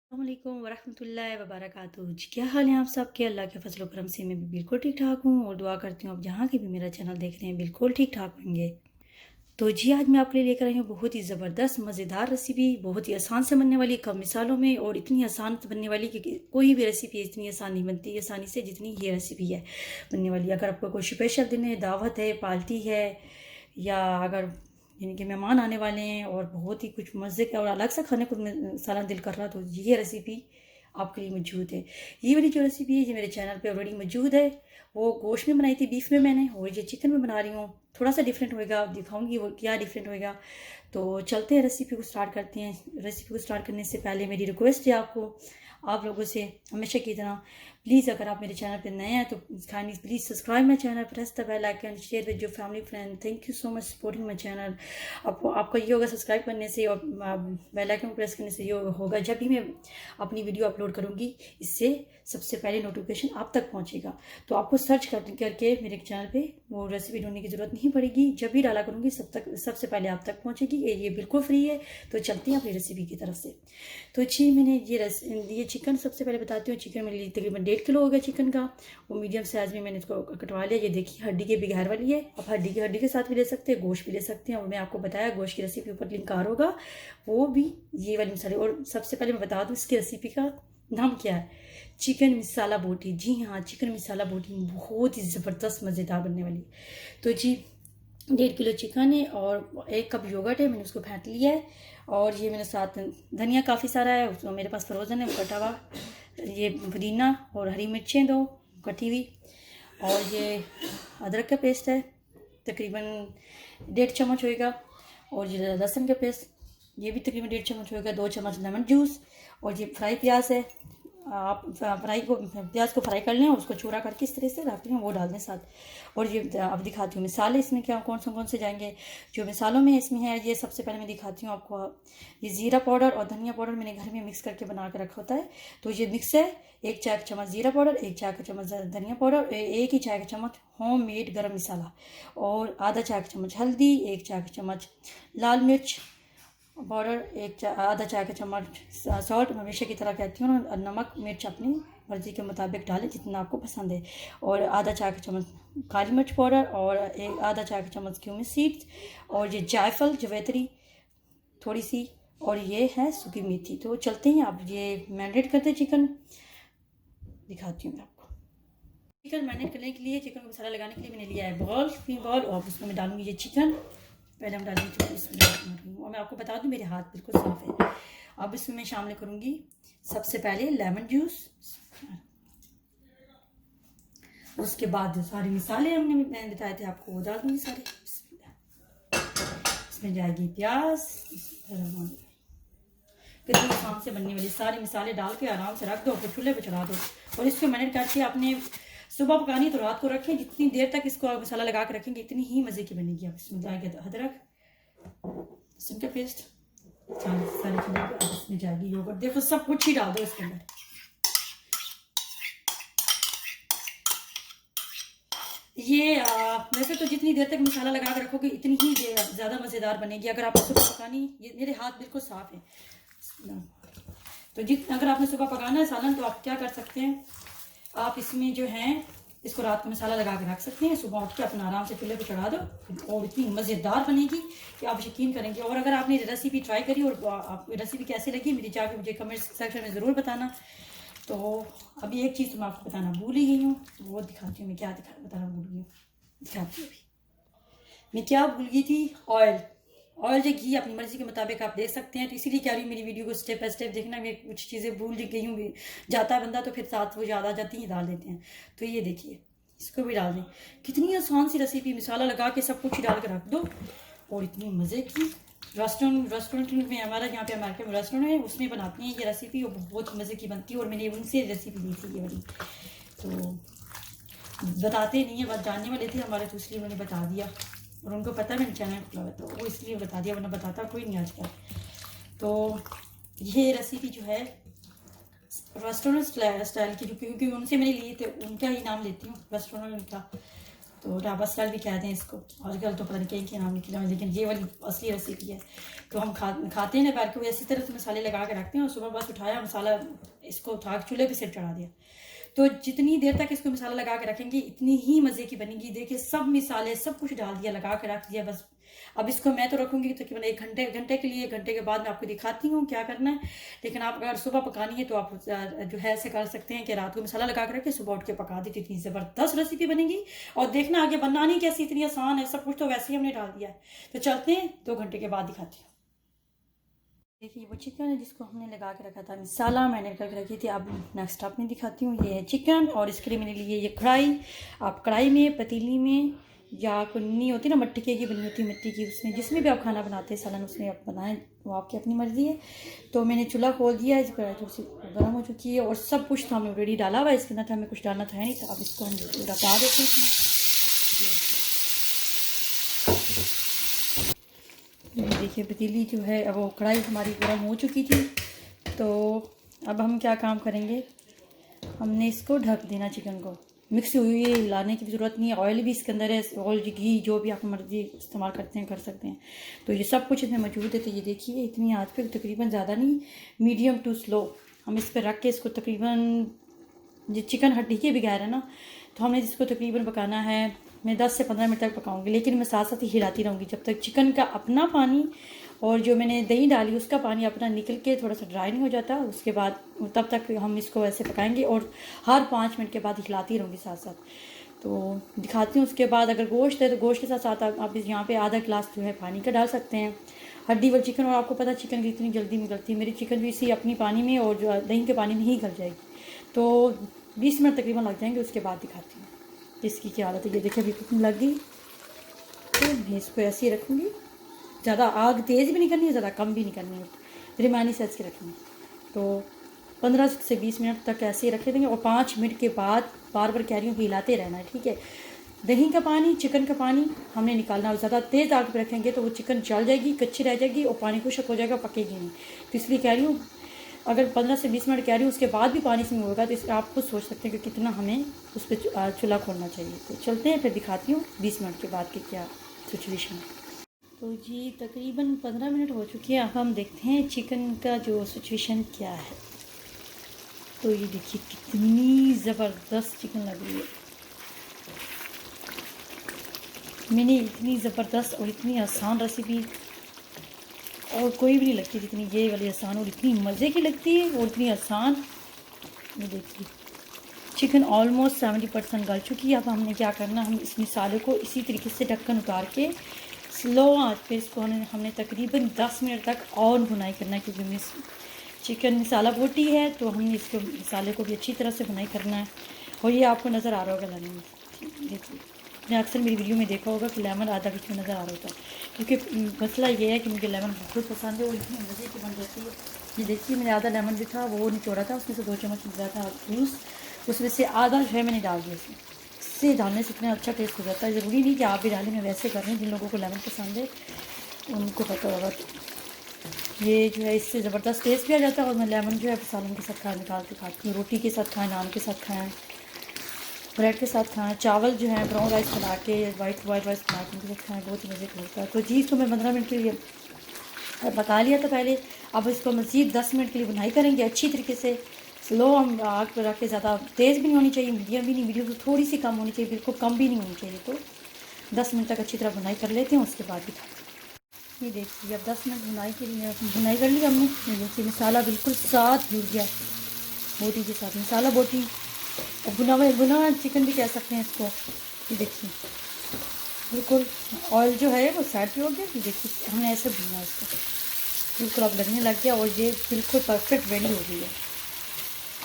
अस्सलामुअलैकुम वरहमतुल्लाहि वबरकातुहू। जी, क्या हाल है आप सबके? अल्लाह के फजल व करम से मैं भी बिल्कुल ठीक ठाक हूँ और दुआ करती हूँ आप जहाँ के भी मेरा चैनल देख रहे हैं बिल्कुल ठीक ठाक होंगे। तो जी, आज मैं आपके लिए लेकर आई हूँ बहुत ही ज़बरदस्त मज़ेदार रेसिपी, बहुत ही आसान से बनने वाली, कम मिसालों में, और इतनी आसान बनने वाली कि कोई भी रेसिपी इतनी आसान नहीं बनती आसानी से जितनी ये रेसिपी है बनने वाली। अगर आपको कोई स्पेशल दिन है, दावत है, पार्टी है, या अगर यानी कि मेहमान आने वाले हैं और बहुत ही कुछ मज़े का और अलग सा खाने को सारा दिल कर रहा, तो ये रेसिपी आपके लिए मौजूद है। ये वाली जो रेसिपी है ये मेरे चैनल पे ऑलरेडी मौजूद है। वो गोश्त में बनाई थी, बीफ में मैंने, और ये चिकन में बना रही हूँ। थोड़ा सा डिफरेंट होएगा, दिखाऊंगी वो क्या डिफरेंट होएगा। तो चलते हैं, रेसिपी को स्टार्ट करते हैं। रेसिपी को स्टार्ट करने से पहले मेरी रिक्वेस्ट है आपको, आप लोगों से हमेशा की तरह, प्लीज़ अगर आप मेरे चैनल पर नए हैं तो kindly please subscribe my channel, press the bell icon, share with your family friend. Thank you so much supporting my channel. आपका ये होगा सब्सक्राइब करने से और बेल आइकन प्रेस करने से, ये होगा जब भी मैं अपनी वीडियो अपलोड करूँगी इससे सबसे पहले नोटिफिकेशन आप तक पहुँचेगा। तो आपको सर्च करके मेरे चैनल पे वो रेसिपी ढूंढने की ज़रूरत नहीं पड़ेगी, जब भी डाला करूँगी सबसे पहले आप तक पहुँचेगी। ये बिल्कुल फ्री है। तो चलते हैं अपनी रेसिपी की तरफ से। तो जी, मैंने ये चिकन सबसे पहले बताती हूँ। चिकन मेरे लिए तकरीबन 1.5 किलो हो गया चिकन का। वो मीडियम साइज़ में मैंने इसको कटवा लिया। ये देखिए, हड्डी के बगैर वाली है। आप हड्डी के साथ भी ले सकते हैं, गोश्त भी ले सकते हैं, और मैं आपको बताया गोश्त की रेसिपी ऊपर लिंक आ होगा, वो भी ये वाली मसाले। और सबसे पहले मैं बता दूँ इसकी रेसिपी का नाम क्या है, चिकन मसाला बोटी। जी हाँ, चिकन मसाला बोटी बहुत ही ज़बरदस्त मज़ेदार बनने वाली है। तो जी, 1.5 किलो चिकन है और 1 कप योगर्ट है, मैंने उसको फेंट लिया है। और ये मेरे साथ धनिया काफ़ी सारा है, उसको मेरे पास फ्रोज़न है वो कटा हुआ। ये पुदीना और हरी मिर्चें 2 कटी हुई, और ये अदरक का पेस्ट है तकरीबन 1.5 चम्मच होएगा। और ये लहसुन का पेस्ट, ये भी तकरीबन 1.5 चम्मच होएगा। 2 चम्मच लेमन जूस, और ये फ्राई प्याज है। आप प्याज को फ्राई कर लें, उसको चूरा करके इस तरह से रख लें, वो डाल दें साथ। और ये अब दिखाती हूँ मिसाले इसमें क्या कौन से जाएंगे। जो मिसालों में इसमें है, ये सबसे पहले मैं दिखाती हूँ आपको। ये ज़ीरा पाउडर और धनिया पाउडर मैंने घर में मिक्स करके बना के रखा होता है। तो ये मिक्स है, 1 चाय का चम्मच ज़ीरा पाउडर, 1 चाय का चम्मच धनिया पाउडर, 1 ही चाय का चम्मच होम मेड गर्म मसाला, और आधा चाय का चम्मच हल्दी, 1 चाय का चम्मच लाल मिर्च पाउडर, आधा चाय का चम्मच सॉल्ट, हमेशा की तरह कहती हूँ। और नमक मिर्च अपनी मर्ज़ी के मुताबिक डालें जितना आपको पसंद है। और आधा चाय का चम्मच काली मिर्च पाउडर, और आधा चाय का चम्मच क्यूमिन सीड्स, और ये जायफल जवैतरी थोड़ी सी, और ये है सूखी मेथी। तो चलते हैं, आप ये मैरिनेट करते हैं चिकन, दिखाती हूँ मैं आपको। चिकन मैरिनेट करने के लिए, चिकन को मसाला लगाने के लिए मैंने लिया है बॉल, और उसमें मैं डालूंगी ये चिकन। पहले हम डालेंगे चिकन, इसमें और मैं आपको बता दूं मेरे हाथ बिल्कुल साफ है। अब इसमें मैं शामिल करूंगी सबसे पहले लेमन जूस, उसके बाद जो सारे मिसाले मैंने बताए थे आपको वो डाल दूंगी सारे। इसमें जाएगी प्याज, कितनी आसान से बनने वाली। सारे मिसाले डाल के आराम से रख दो, फिर चूल्हे पर चढ़ा दो, और इसको मैरिनेट करके आपने सुबह पकानी तो रात को रखें। जितनी देर तक इसको आप मसाला लगा के रखेंगे इतनी ही मज़े की बनेगी। आप इसमें जाएगा अदरक, लहसुन का पेस्ट, सारी चीज़ें इसमें जाएगी। योगर्ट, देखो सब कुछ ही डाल दो इसके अंदर। ये वैसे तो जितनी देर तक मसाला लगा के रखोगे इतनी ही ज़्यादा मज़ेदार बनेगी। अगर आपको सुबह पकानी, ये मेरे हाथ बिल्कुल साफ़ है, तो अगर आपने सुबह पकाना है सालन, तो आप क्या कर सकते हैं, आप इसमें जो है इसको रात को मसाला लगा के रख सकते हैं, सुबह उठ के अपना आराम से चूल्हे पे चढ़ा दो, और इतनी मज़ेदार बनेगी कि आप यकीन करेंगे। और अगर आपने रेसिपी ट्राई करी और आपको रेसिपी कैसी लगी, मेरी जाके मुझे कमेंट सेक्शन में ज़रूर बताना। तो अभी एक चीज़ तो मैं आपको बताना भूल ही गई हूँ, तो वो दिखाती हूँ मैं क्या बताना भूल गई हूँ, दिखाती हूँ। अभी मैं क्या भूल गई थी, ऑयल या घी अपनी मर्जी के मुताबिक आप देख सकते हैं। तो इसीलिए कह रही हूँ मेरी वीडियो को स्टेप बाय स्टेप देखना। मैं कुछ चीज़ें भूल गई हूँ, जाता है बंदा तो फिर साथ वो याद आ जाती हैं, डाल देते हैं। तो ये देखिए, इसको भी डाल दें। कितनी आसान सी रेसिपी, मसाला लगा के सब कुछ ही डाल के रख दो, और इतनी मज़े की। रेस्टोरेंट में, हमारा यहाँ पे अमेरिका में रेस्टोरेंट है, उसमें बनाती हैं ये रेसिपी, और बहुत मज़े की बनती है। और मैंने उनसे रेसिपी ली थी ये वाली, तो बताते नहीं है, बस जानने वाले थे हमारे, तो इसलिए उन्होंने बता दिया। और उनको पता है मैंने चैनल खुला हुआ, तो वो इसलिए बता दिया, वरना बताता कोई नहीं आजकल। तो ये रेसिपी जो है रेस्टोरेंट स्टाइल की, जो क्योंकि उनसे मैंने लिए थे उनका ही नाम लेती हूँ, रेस्टोरेंट का, तो ढाबा स्टाइल भी कहते हैं इसको। आजकल तो पता नहीं क्या नाम निकला है, लेकिन ये वाली असली रेसिपी है। तो हम खाते हैं ना बैठ के, इसी तरह से मसाले लगा के रखते हैं और सुबह बस उठाया मसाला, इसको उठा के चूल्हे पे सिर्फ चढ़ा दिया। तो जितनी देर तक इसको मसाला लगा के रखेंगे इतनी ही मज़े की बनेगी। देखिए सब मसाले सब कुछ डाल दिया, लगा के रख दिया बस। अब इसको मैं तो रखूंगी तकरीबन 1 घंटे के लिए। 1 घंटे के बाद मैं आपको दिखाती हूँ क्या करना है। लेकिन आप अगर सुबह पकानी है तो आप जो है ऐसे कर सकते हैं कि रात को मसाला लगा के रखे, सुबह उठ के पका दी, तो इतनी ज़बरदस्त रेसिपी बनेगी। और देखना आगे बनानी कैसी, इतनी आसान है, सब कुछ तो वैसे ही हमने डाल दिया है। तो चलते हैं 2 घंटे के बाद दिखाती हूँ। देखिए वो चिकन है जिसको हमने लगा के रखा था मसाला, मैंने करके रखी थी। अब नेक्स्ट स्टेप में दिखाती हूँ। ये है चिकन और इसके लिए मैंने लिए ये कढ़ाई। आप कढ़ाई में, पतीली में, या कुन्नी होती है ना मट्टी की बनी होती है, मिट्टी की, उसमें जिसमें भी आप खाना बनाते हैं सालन उसमें आप बनाएं, वो आपकी अपनी मर्ज़ी है। तो मैंने चूल्हा खोल दिया है, इस कढ़ाई थोड़ी सी गर्म हो चुकी है और सब कुछ तो हमने ऑलरेडी डाला हुआ है इसके अंदर, हमें कुछ डालना था नहीं। तो अब इसको हम लगा देते हैं। देखिए पतीली जो है, अब वो कढ़ाई हमारी गर्म हो चुकी थी। तो अब हम क्या काम करेंगे, हमने इसको ढक देना। चिकन को मिक्स हुई है, हिलाने की ज़रूरत नहीं है। ऑयल भी इसके अंदर है, ऑयल घी जो भी आप मर्जी इस्तेमाल करते हैं कर सकते हैं। तो ये सब कुछ इसमें मौजूद है। तो ये देखिए इतनी आंच पे, तकरीबन ज़्यादा नहीं, मीडियम टू स्लो हम इस पर रख के इसको तकरीबन, ये चिकन हड्डी के बगैर है ना, तो हमने इसको तकरीबन पकाना है, मैं 10 से 15 मिनट तक पकाऊंगी। लेकिन मैं साथ साथ ही हिलाती रहूँगी जब तक चिकन का अपना पानी और जो मैंने दही डाली उसका पानी अपना निकल के थोड़ा सा ड्राई नहीं हो जाता। उसके बाद तब तक हम इसको ऐसे पकाएंगे और हर 5 मिनट के बाद हिलाती रहूँगी साथ साथ। तो दिखाती हूँ। उसके बाद अगर गोश्त है तो गोश्त के साथ साथ आप यहाँ पे आधा गिलास जो है पानी का डाल सकते हैं। हड्डी वाली चिकन, और आपको पता है चिकन की इतनी जल्दी में गलती है, मेरी चिकन भी इसी अपनी पानी में और जो दही के पानी में ही गल जाएगी। तो 20 मिनट तकरीबन लग जाएंगे। उसके बाद दिखाती हूँ इसकी क्या हालत है। ये देखिए अभी कुकिंग लग गई। तो मैं इसको ऐसे ही रखूँगी, ज़्यादा आग तेज़ भी नहीं करनी है, ज़्यादा कम भी नहीं करनी है, दरमियानी साइज़ की रखनी है। तो 15 से 20 मिनट तक ऐसे ही रखे देंगे और 5 मिनट के बाद बार बार कह रही हूँ कि हिलाते रहना है, ठीक है। दही का पानी, चिकन का पानी हमने निकालना, और ज़्यादा तेज़ आग पर रखेंगे तो वो चिकन जल जाएगी, कच्ची रह जाएगी और पानी खुश्क हो जाएगा, पकेगी नहीं। तो इसलिए कह रही हूँ अगर 15 से 20 मिनट कह रही हूँ उसके बाद भी पानी इसमें होगा तो इसलिए आप खुद सोच सकते हैं कि कितना हमें उस पर चूल्हा खोलना चाहिए। तो चलते हैं फिर दिखाती हूँ 20 मिनट के बाद की क्या सिचुएशन है। तो जी तकरीबन 15 मिनट हो चुकी है। अब हम देखते हैं चिकन का जो सिचुएशन क्या है। तो ये देखिए कितनी ज़बरदस्त चिकन लग रही है। मैंने इतनी ज़बरदस्त और इतनी आसान रेसिपी और कोई भी नहीं लगती जितनी ये वाली आसान, और इतनी मज़े की लगती है और इतनी आसान। ये देखिए चिकन ऑलमोस्ट 70% गल चुकी है। अब हमने क्या करना, हम इस मसाले को इसी तरीके से ढक्कन उतार के स्लो आंच पे इसको हमने तकरीबन 10 मिनट तक और भुनाई करना है, क्योंकि चिकन मसाला बोटी है तो हमने इसको मसाले को भी अच्छी तरह से भुनाई करना है। और ये आपको नज़र आ रहा होगा लेमन, देखिए आपने अक्सर मेरी वीडियो में देखा होगा कि लेमन आधा बीच में नज़र आ रहा होता है, क्योंकि मसला ये है कि मुझे लेमन बहुत पसंद है और इतनी मज़े की बन जाती है। ये देखिए मैंने आधा लेमन भी था वो निचोड़ा था, उसमें से 2 चम्मच निकला था जूस, उसमें से आधा जो है मैंने डाल दिया इसमें। इससे डालने से इतना अच्छा टेस्ट हो जाता है। ज़रूरी नहीं कि आप भी डालें, मैं वैसे कर रही हूँ, जिन लोगों को लेमन पसंद है उनको पता होगा। ये जो है इससे ज़बरदस्त टेस्ट भी आ जाता है। और मैं लेमन जो है सालन के साथ निकाल के खाती हूँ, रोटी के साथ खाएँ, नान के साथ खाएँ, ब्रेड के साथ खाएँ, चावल जो है ब्राउन राइस बना के वाइट राइस बना के उनके साथ खाएँ, बहुत ही मज़े का होता है। तो जी इसको मैं 15 मिनट के लिए पका लिया था पहले। अब इसको मज़ीद 10 मिनट के लिए बुनाई करेंगे अच्छी तरीके से। स्लो हम आग पर रख के, ज़्यादा तेज़ भी नहीं होनी चाहिए, मीडियम भी नहीं, मीडियम तो थोड़ी सी कम होनी चाहिए, बिल्कुल कम भी नहीं होनी चाहिए। तो 10 मिनट तक अच्छी तरह बुनाई कर लेते हैं, उसके बाद भी ये देखिए अब 10 मिनट बुनाई कर ली हमने। ये देखिए मसाला बिल्कुल साथ जुड़ गया बोटी के साथ, मसाला बोटी और बुना चिकन भी कह सकते हैं इसको। ये देखिए बिल्कुल ऑयल जो है वो साइड पे हो गया। ये देखिए हमने ऐसे भुना इसको, बिल्कुल अब लगने लग गया और ये बिल्कुल परफेक्ट रेडी हो गई है।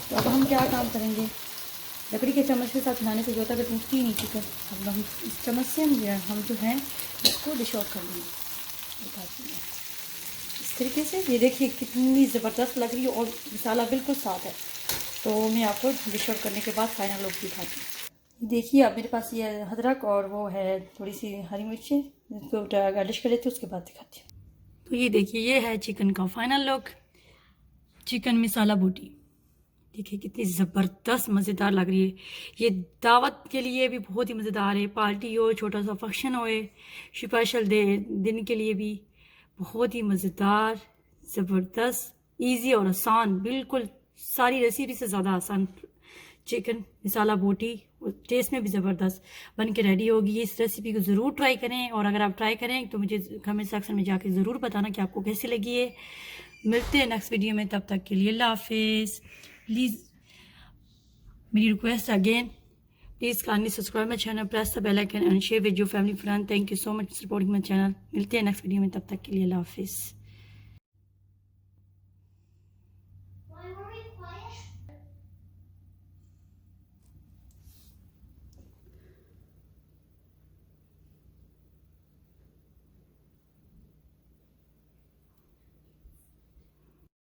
तो अब हम क्या काम करेंगे, लकड़ी के चम्मच के साथ हिलाने से जो होता है टूटती नहीं चिकन। अब हम इस चम्मच से हम जो है इसको डिश आउट कर लेंगे, दिखाती हूँ इस तरीके से। ये देखिए कितनी ज़बरदस्त लग रही है और मसाला बिल्कुल साफ है। तो मैं आपको डिश आउट करने के बाद फाइनल लुक दिखाती हूँ। देखिए अब मेरे पास ये अदरक और वो है थोड़ी सी हरी मिर्ची, इसको गार्निश कर लेती हूँ, उसके बाद दिखाती हूँ। तो ये देखिए, ये है चिकन का फाइनल लुक। चिकन मसाला बोटी देखिए कितनी ज़बरदस्त मज़ेदार लग रही है। ये दावत के लिए भी बहुत ही मज़ेदार है, पार्टी हो, छोटा सा फंक्शन हो, स्पेशल दिन के लिए भी बहुत ही मज़ेदार, ज़बरदस्त, इजी और आसान, बिल्कुल सारी रेसिपी से ज़्यादा आसान चिकन मसाला बोटी, टेस्ट में भी ज़बरदस्त बन के रेडी होगी। इस रेसिपी को ज़रूर ट्राई करें, और अगर आप ट्राई करें तो मुझे कमेंट सेक्शन में जाके ज़रूर बताना कि आपको कैसी लगी है। मिलते हैं नेक्स्ट वीडियो में, तब तक के लिए अल्लाह हाफिज़। प्लीज़ मेरी request again, please kindly subscribe my channel, press the bell icon and share with your family friend. Thank you so much supporting my channel. मिलते हैं नेक्स्ट वीडियो में, तब तक के लिए अल्लाह हाफिज़।